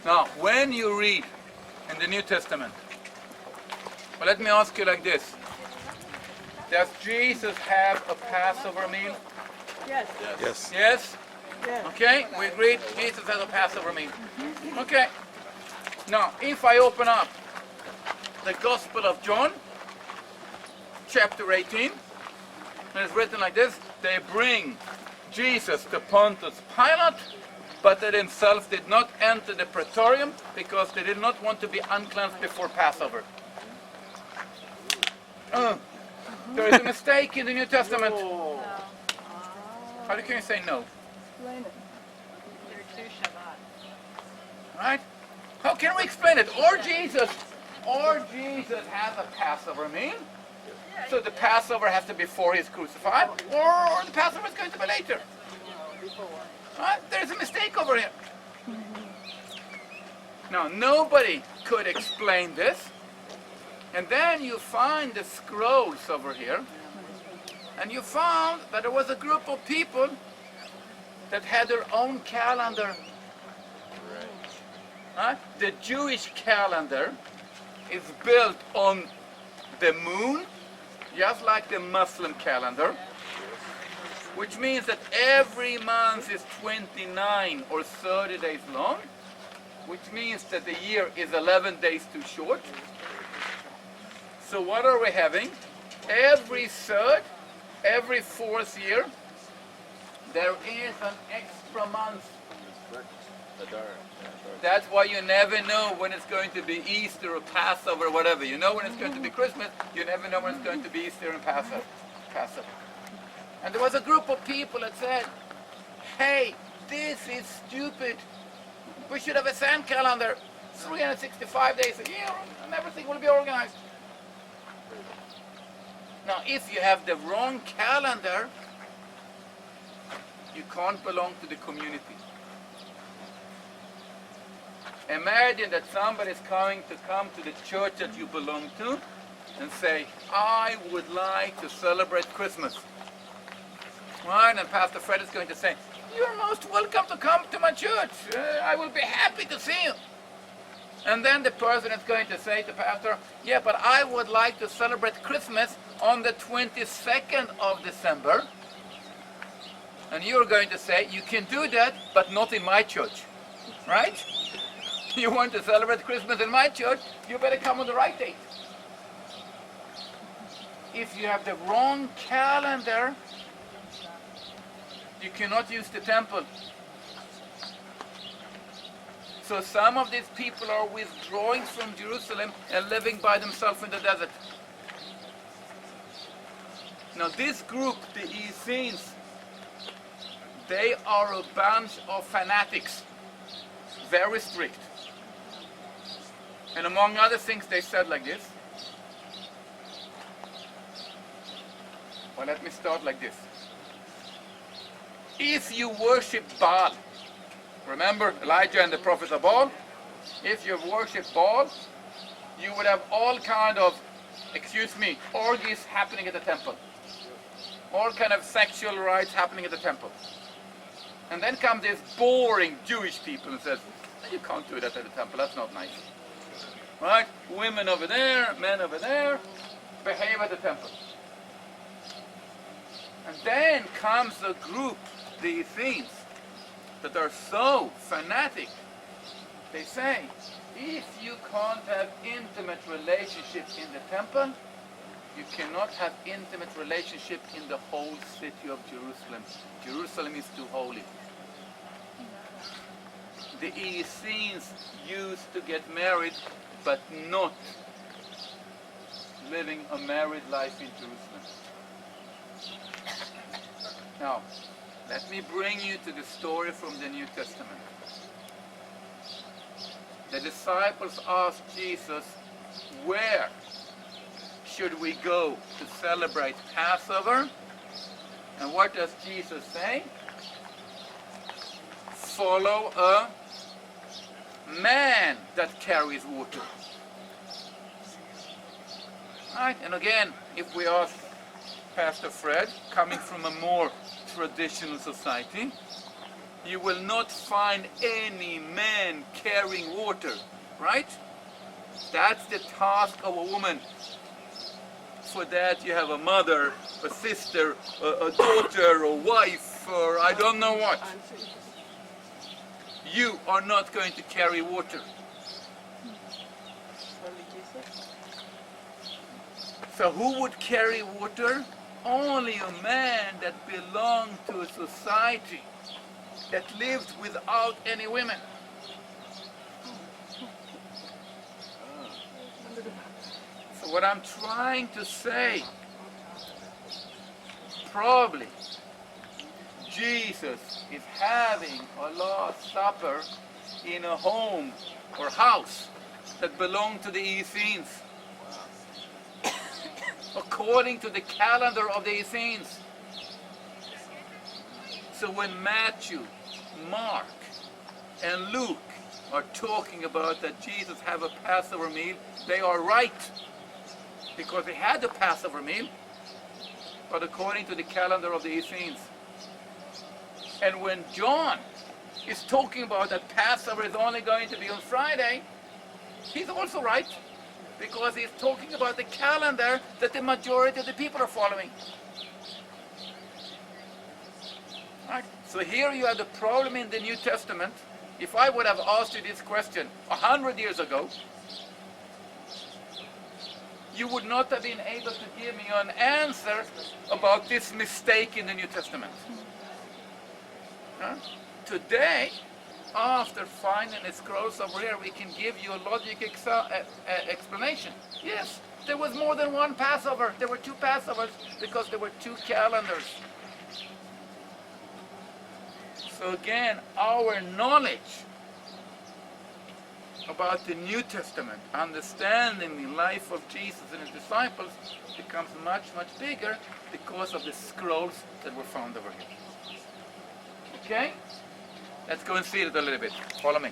Now, when you read in the New Testament, well, let me ask you like this. Does Jesus have a Passover meal? Yes. Yes. Yes? Yes. Okay, we agreed Jesus has a Passover meal. Okay. Now, if I open up the Gospel of John, chapter 18, and it's written like this, they bring Jesus to Pontius Pilate, but they themselves did not enter the praetorium because they did not want to be uncleansed before Passover. There is a mistake in the New Testament. How can you say no? Explain it. There are 2 Shabbat. Right? How can we explain it? Or Jesus has a Passover meal, so the Passover has to be before he's crucified, or the Passover is going to be later. Right? There's a mistake over here. Now, nobody could explain this. And then you find the scrolls over here, and you found that there was a group of people that had their own calendar. Right? The Jewish calendar is built on the moon, just like the Muslim calendar, which means that every month is 29 or 30 days long, which means that the year is 11 days too short. So what are we having? Every third, every fourth year, there is an extra month. That's why you never know when it's going to be Easter or Passover or whatever. You know when it's going to be Christmas, you never know when it's going to be Easter and Passover. And there was a group of people that said, hey, this is stupid. We should have a sand calendar, 365 days a year, and everything will be organized. Now, if you have the wrong calendar, you can't belong to the community. Imagine that somebody is come to the church that you belong to and say, I would like to celebrate Christmas. Right? And Pastor Fred is going to say, you're most welcome to come to my church. I will be happy to see you. And then the person is going to say to Pastor, yeah, but I would like to celebrate Christmas on the 22nd of December. And you're going to say, you can do that, but not in my church. Right? You want to celebrate Christmas in my church, you better come on the right date. If you have the wrong calendar, you cannot use the temple. So some of these people are withdrawing from Jerusalem and living by themselves in the desert. Now this group, the Essenes, they are a bunch of fanatics, very strict. And among other things, they said like this. Well, let me start like this. If you worship Baal, remember Elijah and the prophets of Baal? If you worship Baal, you would have all kind of, orgies happening at the temple. All kind of sexual rites happening at the temple. And then come this boring Jewish people and says, you can't do that at the temple, that's not nice. Right? Women over there, men over there, behave at the temple. And then comes a group, the Essenes, that are so fanatic. They say, if you can't have intimate relationships in the temple, you cannot have intimate relationship in the whole city of Jerusalem. Jerusalem is too holy. The Essenes used to get married, but not living a married life in Jerusalem. Now, let me bring you to the story from the New Testament. The disciples asked Jesus, where should we go to celebrate Passover? And what does Jesus say? Follow a man that carries water. Right? And again, if we ask Pastor Fred, coming from a more traditional society, you will not find any man home carrying water, right? That's the task of a woman. For that you have a mother, a sister, a daughter, a wife, or I don't know what. You are not going to carry water. So who would carry water? Only a man that belonged to a society that lived without any women. So what I'm trying to say, probably Jesus is having a Last Supper in a home or house that belonged to the Essenes. According to the calendar of the Essenes. So when Matthew, Mark, and Luke are talking about that Jesus have a Passover meal, they are right. Because they had the Passover meal, but according to the calendar of the Essenes. And when John is talking about that Passover is only going to be on Friday, he's also right. Because he's talking about the calendar that the majority of the people are following. Right? So here you have the problem in the New Testament. If I would have asked you this question 100 years ago, you would not have been able to give me an answer about this mistake in the New Testament. Huh? Today, after finding the scrolls over here, we can give you a logic explanation. Yes, there was more than one Passover. There were two Passovers because there were two calendars. So again, our knowledge about the New Testament, understanding the life of Jesus and his disciples, becomes much, much bigger because of the scrolls that were found over here. Okay? Let's go and see it a little bit. Follow me.